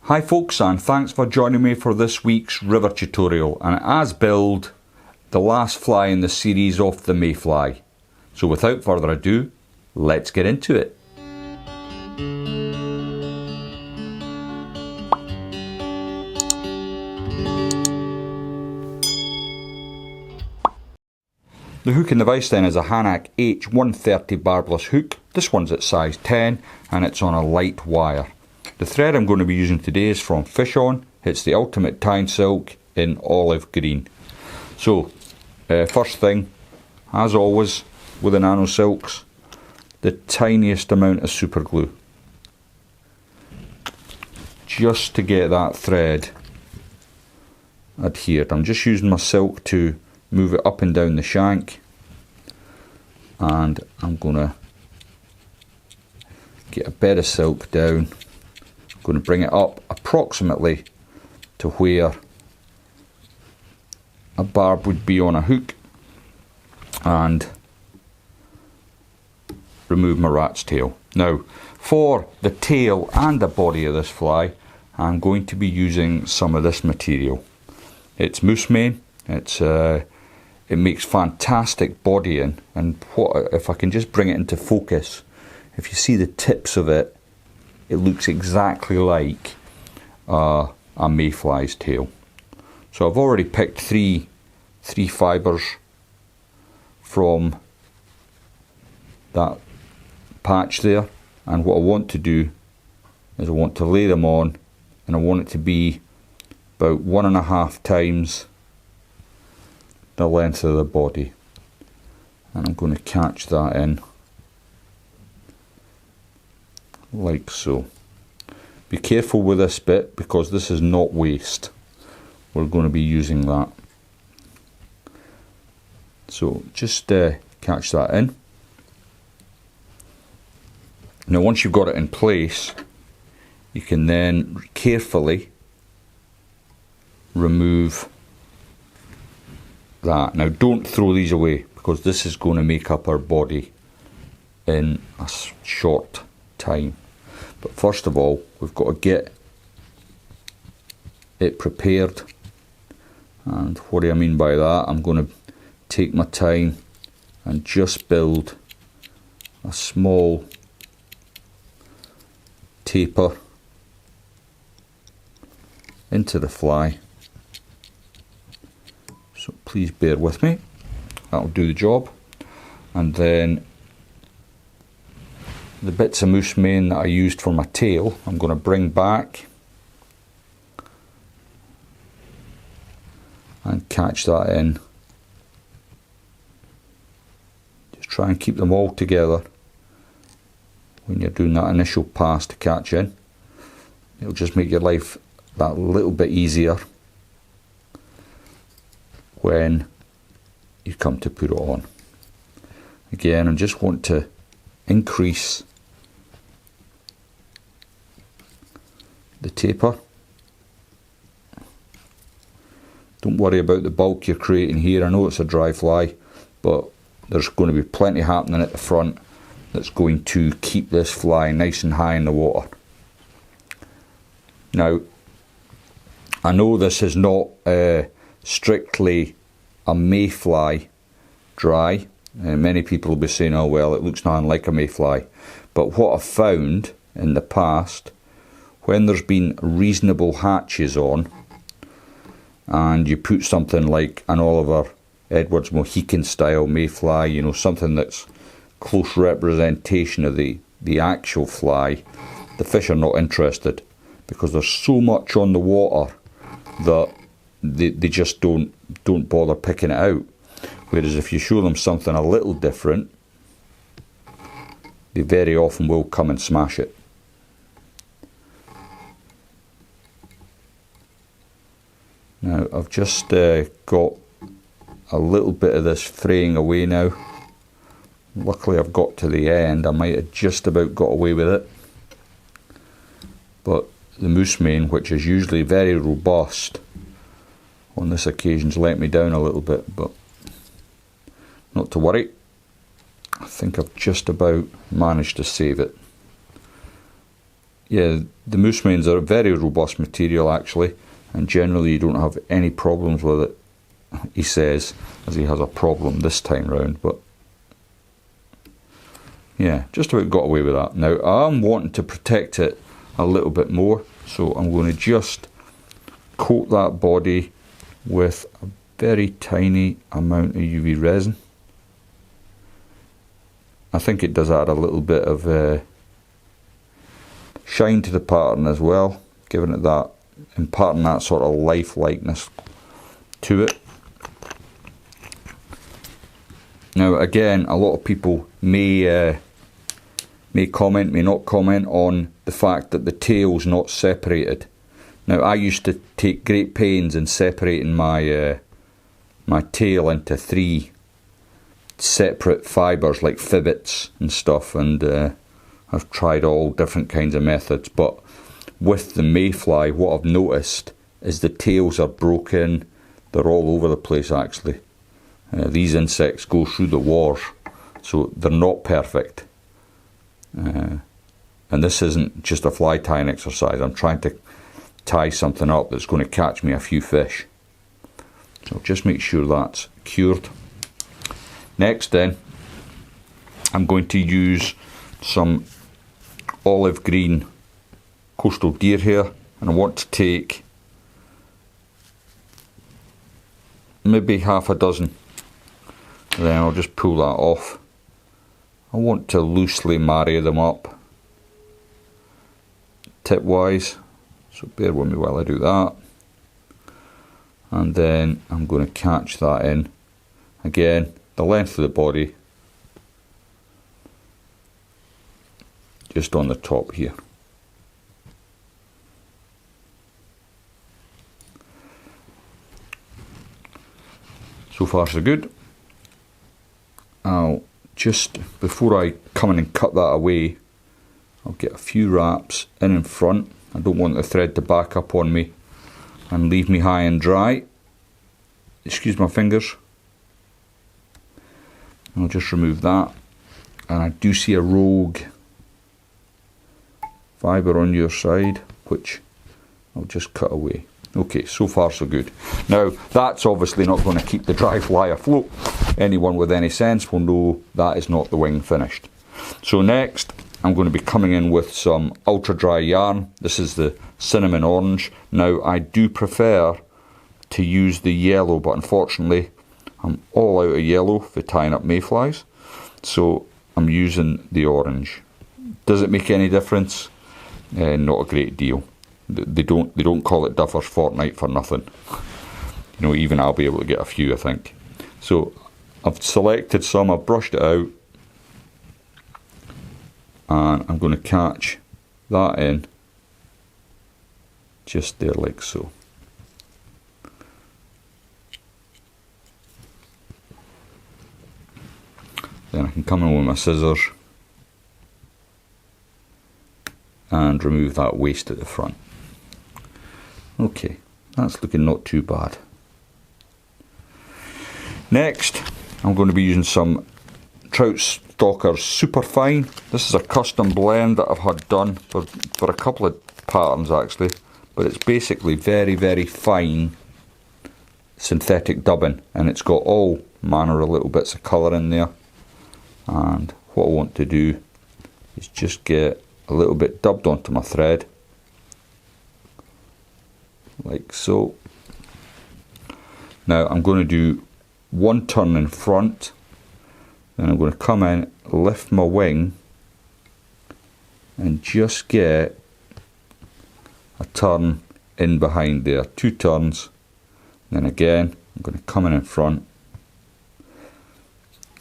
Hi folks, and thanks for joining me for this week's river tutorial, and as build the last fly in the series of the Mayfly. So without further ado, let's get into it. The hook in the vise then is a Hanak H130 barbless hook. This one's at size 10 and it's on a light wire. The thread I'm going to be using today is from Avon. It's the Ultimate Tying Silk in olive green. So, first thing, as always with the nano silks, the tiniest amount of super glue. Just to get that thread adhered. I'm just using my silk to move it up and down the shank, and I'm going to get a bed of silk down. I'm going to bring it up approximately to where a barb would be on a hook and remove my rat's tail. Now for the tail and the body of this fly, I'm going to be using some of this material. It's moose mane. It makes fantastic bodying, and what if I can just bring it into focus? If you see the tips of it, it looks exactly like a mayfly's tail. So I've already picked three fibres from that patch there, and what I want to do is I want to lay them on, and I want it to be about 1.5 times the length of the body, and I'm going to catch that in like so. Be careful with this bit because this is not waste. We're going to be using that. So just catch that in. Now once you've got it in place, you can then carefully remove that. Now don't throw these away because this is going to make up our body in a short time. But first of all, we've got to get it prepared. And what do I mean by that? I'm going to take my time and just build a small taper into the fly. So please bear with me, that'll do the job. And then the bits of moose mane that I used for my tail, I'm going to bring back and catch that in. Just try and keep them all together when you're doing that initial pass to catch in. It'll just make your life that little bit easier when you come to put it on. Again, I just want to increase the taper. Don't worry about the bulk you're creating here. I know it's a dry fly, but there's going to be plenty happening at the front that's going to keep this fly nice and high in the water. Now, I know this is not strictly a mayfly dry, and many people will be saying, oh well, it looks nothing like a mayfly. But what I've found in the past, when there's been reasonable hatches on and you put something like an Oliver Edwards Mohican style mayfly, you know, something that's close representation of the actual fly, the fish are not interested because there's so much on the water that they just don't bother picking it out. Whereas if you show them something a little different, they very often will come and smash it. Now I've just got a little bit of this fraying away now. Luckily I've got to the end. I might have just about got away with it, but the moose mane, which is usually very robust, on this occasion's let me down a little bit, but not to worry. I think I've just about managed to save it. yeah, the moose manes are a very robust material actually, and generally you don't have any problems with it. He says, as he has a problem this time round, but yeah, just about got away with that. Now I'm wanting to protect it a little bit more, so I'm going to just coat that body with a very tiny amount of UV resin. I think it does add a little bit of shine to the pattern as well, giving it that, imparting that sort of life-likeness to it. Now again, a lot of people may comment, may not comment on the fact that the tail's not separated. Now I used to take great pains in separating my my tail into 3 separate fibres like Fibres and stuff, and I've tried all different kinds of methods, but with the mayfly what I've noticed is the tails are broken, they're all over the place actually. These insects go through the wars, so they're not perfect. And this isn't just a fly tying exercise, I'm trying to tie something up that's going to catch me a few fish. So just make sure that's cured. Next then, I'm going to use some olive green coastal deer hair, and I want to take maybe half a dozen, and then I'll just pull that off. I want to loosely marry them up tip wise, so bear with me while I do that. And then I'm going to catch that in again, the length of the body, just on the top here. So far so good. I'll just, before I come in and cut that away, I'll get a few wraps in front. I don't want the thread to back up on me and leave me high and dry. Excuse my fingers. I'll just remove that, and I do see a rogue fibre on your side, which I'll just cut away. Okay, so far so good. Now that's obviously not going to keep the dry fly afloat. Anyone with any sense will know that is not the wing finished. So next I'm going to be coming in with some ultra dry yarn. This is the cinnamon orange. Now I do prefer to use the yellow, but unfortunately I'm all out of yellow for tying up mayflies, so I'm using the orange. Does it make any difference? Not a great deal. They don't call it duffers fortnight for nothing. You know, even I'll be able to get a few, I think. So I've selected some, I've brushed it out, and I'm going to catch that in just there like so. Then I can come in with my scissors and remove that waist at the front. Okay, that's looking not too bad. Next, I'm going to be using some Troutstalkers Superfine. This is a custom blend that I've had done for a couple of patterns actually, but it's basically very, very fine synthetic dubbing, and it's got all manner of little bits of colour in there. And what I want to do is just get a little bit dubbed onto my thread, like so. Now I'm going to do one turn in front, then I'm going to come in, lift my wing, and just get a turn in behind there, 2 turns, then again I'm going to come in front,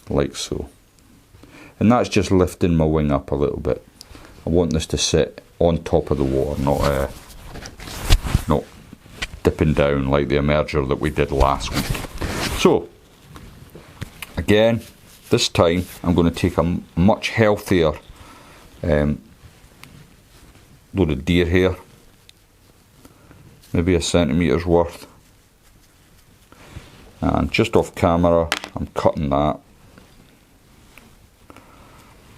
like so. And that's just lifting my wing up a little bit. I want this to sit on top of the water, not dipping down like the emerger that we did last week. So again, this time I'm going to take a much healthier load of deer hair, maybe a centimetre's worth, and just off camera I'm cutting that,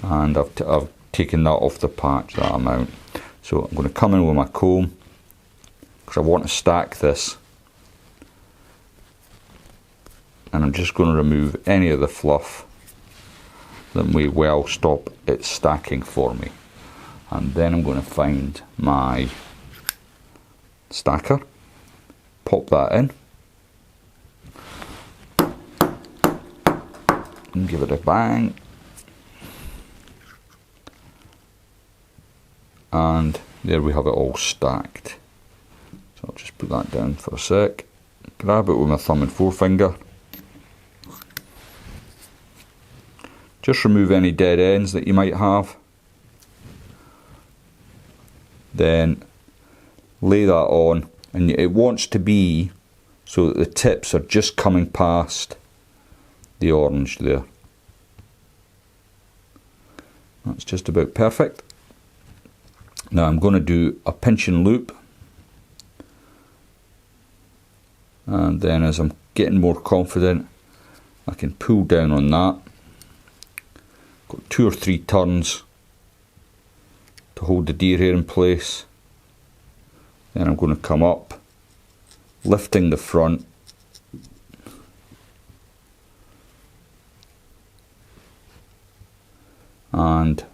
and I've taken that off the patch, that amount. So I'm going to come in with my comb, because I want to stack this, and I'm just going to remove any of the fluff that may well stop it stacking for me. And then I'm going to find my stacker, pop that in, and give it a bang, and there we have it all stacked. So I'll just put that down for a sec, grab it with my thumb and forefinger, just remove any dead ends that you might have, then lay that on, and it wants to be so that the tips are just coming past the orange there. That's just about perfect. Now I'm going to do a pinch and loop, and then as I'm getting more confident I can pull down on that. Got 2 or 3 turns to hold the deer hair in place. Then I'm going to come up, lifting the front, and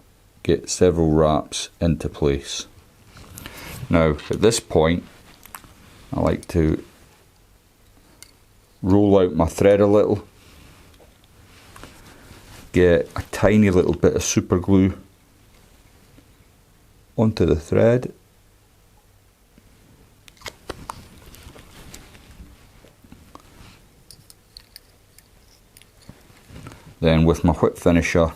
get several wraps into place. Now at this point I like to roll out my thread a little, get a tiny little bit of super glue onto the thread, then with my whip finisher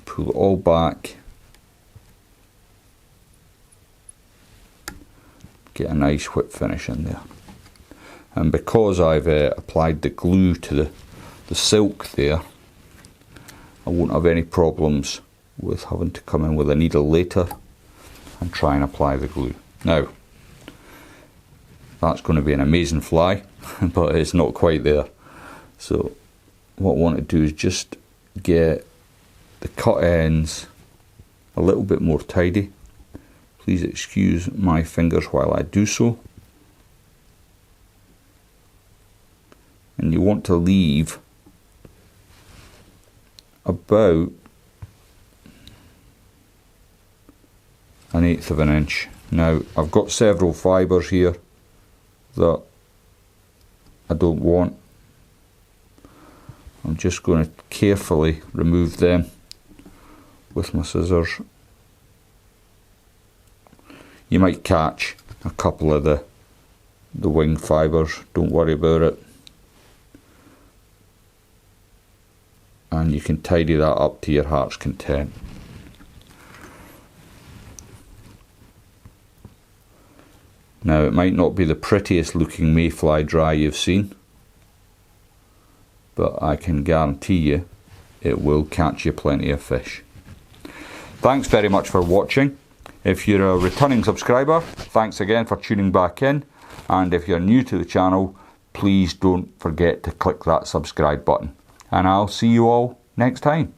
pull it all back, get a nice whip finish in there. And because I've applied the glue to the silk there, I won't have any problems with having to come in with a needle later and try and apply the glue. Now that's going to be an amazing fly, but it's not quite there. So what I want to do is just get the cut ends a little bit more tidy. Please excuse my fingers while I do so. And you want to leave about 1/8 of an inch. Now I've got several fibres here that I don't want. I'm just going to carefully remove them with my scissors. You might catch a couple of the wing fibres, don't worry about it. And you can tidy that up to your heart's content. Now it might not be the prettiest looking mayfly dry you've seen, but I can guarantee you it will catch you plenty of fish. Thanks very much for watching. If you're a returning subscriber, thanks again for tuning back in, and if you're new to the channel, please don't forget to click that subscribe button, and I'll see you all next time.